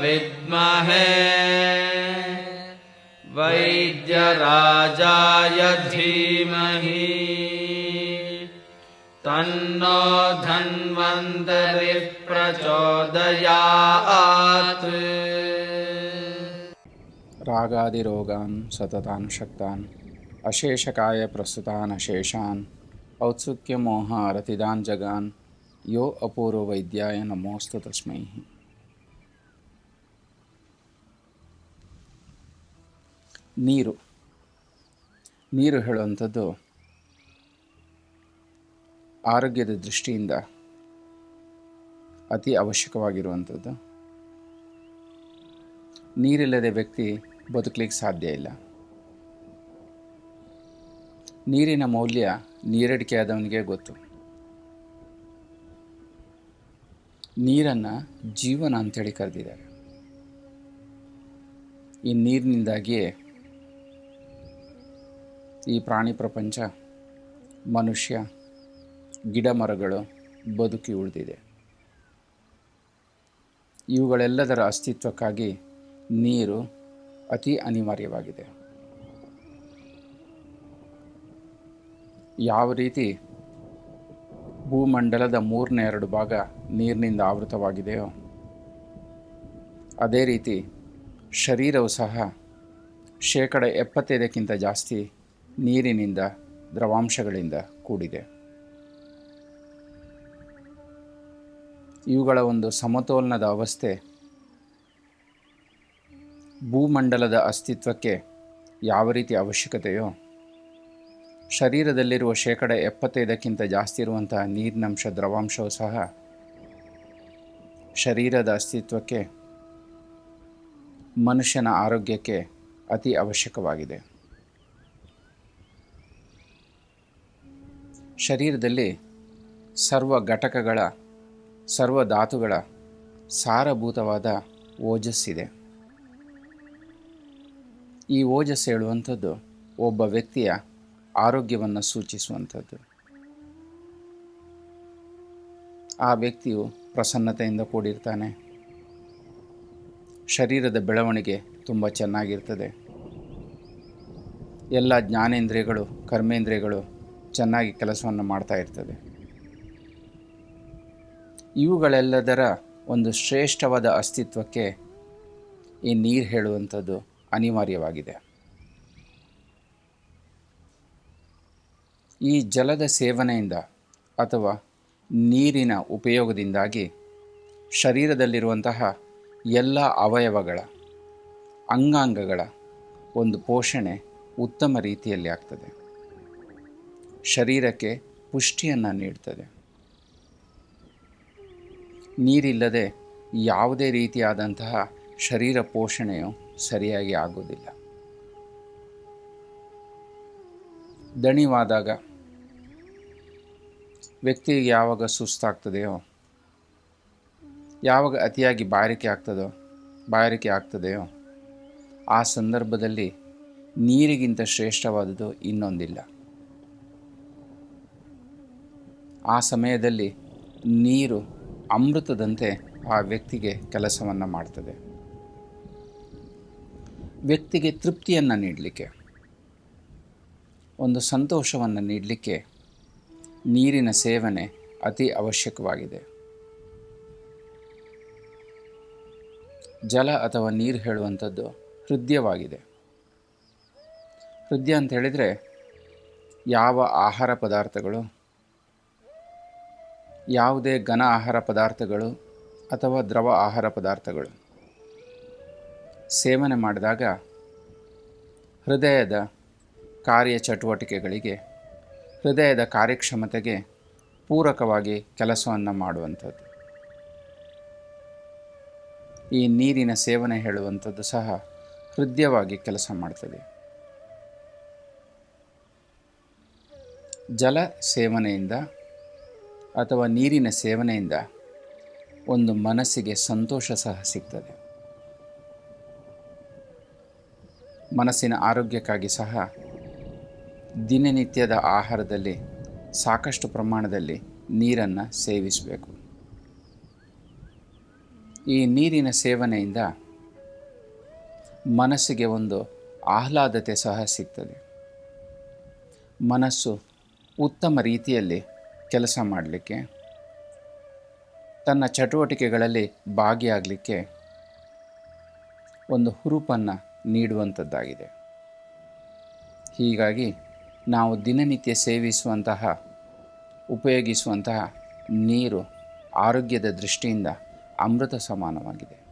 ವಿದ್ಮಹೇ ವೈದ್ಯರಾಜಾಯ ಧೀಮಹಿ ತನ್ನೋ ಧನ್ವಂತರಿ ಪ್ರಚೋದಯಾತ್. ರಾಗಾದಿರೋಗಾನ್ ಸತತಾನ್ ಶಕ್ತಾನ್ ಅಶೇಷಕಾಯ ಪ್ರಸ್ತುತಾನ್ ಅಶೇಷಾನ್ ಔತ್ಸುಕ್ಯ ಮೋಹ ರತಿದಾನ್ ಜಗಾನ್ ಯೋ ಅಪೂರ್ವ ವೈದ್ಯಾಯ ನಮೋಸ್ತು ತಸ್ಮೈ. ನೀರು ಹೇಳುವಂಥದ್ದು ಆರೋಗ್ಯದ ದೃಷ್ಟಿಯಿಂದ ಅತಿ ಅವಶ್ಯಕವಾಗಿರುವಂಥದ್ದು. ನೀರಿಲ್ಲದೆ ವ್ಯಕ್ತಿ ಬದುಕಲಿಕ್ಕೆ ಸಾಧ್ಯ ಇಲ್ಲ. ನೀರಿನ ಮೌಲ್ಯ ನೀರಡಿಕೆ ಆದವನಿಗೆ ಗೊತ್ತು. ನೀರನ್ನು ಜೀವನ ಅಂತೇಳಿ ಕರೆದಿದ್ದಾರೆ. ಈ ನೀರಿನಿಂದಾಗಿಯೇ ಈ ಪ್ರಾಣಿ ಪ್ರಪಂಚ, ಮನುಷ್ಯ, ಗಿಡ ಮರಗಳು ಬದುಕಿ ಉಳಿದಿದೆ. ಇವುಗಳೆಲ್ಲದರ ಅಸ್ತಿತ್ವಕ್ಕಾಗಿ ನೀರು ಅತಿ ಅನಿವಾರ್ಯವಾಗಿದೆ. ಯಾವ ರೀತಿ ಭೂಮಂಡಲದ 3/2 ಭಾಗ ನೀರಿನಿಂದ ಆವೃತವಾಗಿದೆಯೋ ಅದೇ ರೀತಿ ಶರೀರವು ಸಹ 75% ಜಾಸ್ತಿ ನೀರಿನಿಂದ, ದ್ರವಾಂಶಗಳಿಂದ ಕೂಡಿದೆ. ಇವುಗಳ ಒಂದು ಸಮತೋಲನದ ಅವಸ್ಥೆ ಭೂಮಂಡಲದ ಅಸ್ತಿತ್ವಕ್ಕೆ ಯಾವ ರೀತಿ ಅವಶ್ಯಕತೆಯೋ, ಶರೀರದಲ್ಲಿರುವ 75% ಜಾಸ್ತಿ ಇರುವಂತಹ ನೀರಿನಂಶ, ದ್ರವಾಂಶವು ಸಹ ಶರೀರದ ಅಸ್ತಿತ್ವಕ್ಕೆ, ಮನುಷ್ಯನ ಆರೋಗ್ಯಕ್ಕೆ ಅತಿ ಅವಶ್ಯಕವಾಗಿದೆ. ಶರೀರದಲ್ಲಿ ಸರ್ವ ಘಟಕಗಳ, ಸರ್ವ ಧಾತುಗಳ ಸಾರಭೂತವಾದ ಓಜಸ್ಸಿದೆ. ಈ ಓಜಸ್ಸು ಹೇಳುವಂಥದ್ದು ಒಬ್ಬ ವ್ಯಕ್ತಿಯ ಆರೋಗ್ಯವನ್ನು ಸೂಚಿಸುವಂಥದ್ದು. ಆ ವ್ಯಕ್ತಿಯು ಪ್ರಸನ್ನತೆಯಿಂದ ಕೂಡಿರ್ತಾನೆ. ಶರೀರದ ಬೆಳವಣಿಗೆ ತುಂಬ ಚೆನ್ನಾಗಿರ್ತದೆ. ಎಲ್ಲ ಜ್ಞಾನೇಂದ್ರಿಯಗಳು, ಕರ್ಮೇಂದ್ರಿಯಗಳು ಚೆನ್ನಾಗಿ ಕೆಲಸವನ್ನು ಮಾಡ್ತಾ ಇರ್ತದೆ. ಇವುಗಳೆಲ್ಲದರ ಒಂದು ಶ್ರೇಷ್ಠವಾದ ಅಸ್ತಿತ್ವಕ್ಕೆ ಈ ನೀರು ಹೇಳುವಂಥದ್ದು ಅನಿವಾರ್ಯವಾಗಿದೆ. ಈ ಜಲದ ಸೇವನೆಯಿಂದ ಅಥವಾ ನೀರಿನ ಉಪಯೋಗದಿಂದಾಗಿ ಶರೀರದಲ್ಲಿರುವಂತಹ ಎಲ್ಲ ಅವಯವಗಳ, ಅಂಗಾಂಗಗಳ ಒಂದು ಪೋಷಣೆ ಉತ್ತಮ ರೀತಿಯಲ್ಲಿ ಆಗ್ತದೆ. ಶರೀರಕ್ಕೆ ಪುಷ್ಟಿಯನ್ನು ನೀಡ್ತದೆ. ನೀರಿಲ್ಲದೆ ಯಾವುದೇ ರೀತಿಯಾದಂತಹ ಶರೀರ ಪೋಷಣೆಯು ಸರಿಯಾಗಿ ಆಗೋದಿಲ್ಲ. ದಣಿವಾದಾಗ ವ್ಯಕ್ತಿಗೆ ಯಾವಾಗ ಸುಸ್ತಾಗ್ತದೆಯೋ, ಯಾವಾಗ ಅತಿಯಾಗಿ ಬಾಯಾರಿಕೆ ಆಗ್ತದೆಯೋ ಆ ಸಂದರ್ಭದಲ್ಲಿ ನೀರಿಗಿಂತ ಶ್ರೇಷ್ಠವಾದುದು ಇನ್ನೊಂದಿಲ್ಲ. ಆ ಸಮಯದಲ್ಲಿ ನೀರು ಅಮೃತದಂತೆ ಆ ವ್ಯಕ್ತಿಗೆ ಕೆಲಸವನ್ನು ಮಾಡ್ತದೆ. ವ್ಯಕ್ತಿಗೆ ತೃಪ್ತಿಯನ್ನು ನೀಡಲಿಕ್ಕೆ, ಒಂದು ಸಂತೋಷವನ್ನು ನೀಡಲಿಕ್ಕೆ ನೀರಿನ ಸೇವನೆ ಅತಿ ಅವಶ್ಯಕವಾಗಿದೆ. ಜಲ ಅಥವಾ ನೀರು ಹೇಳುವಂಥದ್ದು ಹೃದಯವಾಗಿದೆ. ಹೃದಯ ಅಂತ ಹೇಳಿದರೆ ಯಾವ ಆಹಾರ ಪದಾರ್ಥಗಳು, ಯಾವುದೇ ಘನ ಆಹಾರ ಪದಾರ್ಥಗಳು ಅಥವಾ ದ್ರವ ಆಹಾರ ಪದಾರ್ಥಗಳು ಸೇವನೆ ಮಾಡಿದಾಗ ಹೃದಯದ ಕಾರ್ಯಚಟುವಟಿಕೆಗಳಿಗೆ, ಹೃದಯದ ಕಾರ್ಯಕ್ಷಮತೆಗೆ ಪೂರಕವಾಗಿ ಕೆಲಸವನ್ನು ಮಾಡುವಂಥದ್ದು. ಈ ನೀರಿನ ಸೇವನೆ ಹೇಳುವಂಥದ್ದು ಸಹ ಹೃದಯವಾಗಿ ಕೆಲಸ ಮಾಡ್ತದೆ. ಜಲ ಸೇವನೆಯಿಂದ ಅಥವಾ ನೀರಿನ ಸೇವನೆಯಿಂದ ಒಂದು ಮನಸ್ಸಿಗೆ ಸಂತೋಷ ಸಹ ಸಿಗ್ತದೆ. ಮನಸ್ಸಿನ ಆರೋಗ್ಯಕ್ಕಾಗಿ ಸಹ ದಿನನಿತ್ಯದ ಆಹಾರದಲ್ಲಿ ಸಾಕಷ್ಟು ಪ್ರಮಾಣದಲ್ಲಿ ನೀರನ್ನು ಸೇವಿಸಬೇಕು. ಈ ನೀರಿನ ಸೇವನೆಯಿಂದ ಮನಸ್ಸಿಗೆ ಒಂದು ಆಹ್ಲಾದತೆ ಸಹ ಸಿಗ್ತದೆ. ಮನಸ್ಸು ಉತ್ತಮ ರೀತಿಯಲ್ಲಿ ಕೆಲಸ ಮಾಡಲಿಕ್ಕೆ, ತನ್ನ ಚಟುವಟಿಕೆಗಳಲ್ಲಿ ಭಾಗಿಯಾಗಲಿಕ್ಕೆ ಒಂದು ಹುರುಪನ್ನು ನೀಡುವಂಥದ್ದಾಗಿದೆ. ಹೀಗಾಗಿ ನಾವು ದಿನನಿತ್ಯ ಸೇವಿಸುವಂತಹ, ಉಪಯೋಗಿಸುವಂತಹ ನೀರು ಆರೋಗ್ಯದ ದೃಷ್ಟಿಯಿಂದ ಅಮೃತ ಸಮಾನವಾಗಿದೆ.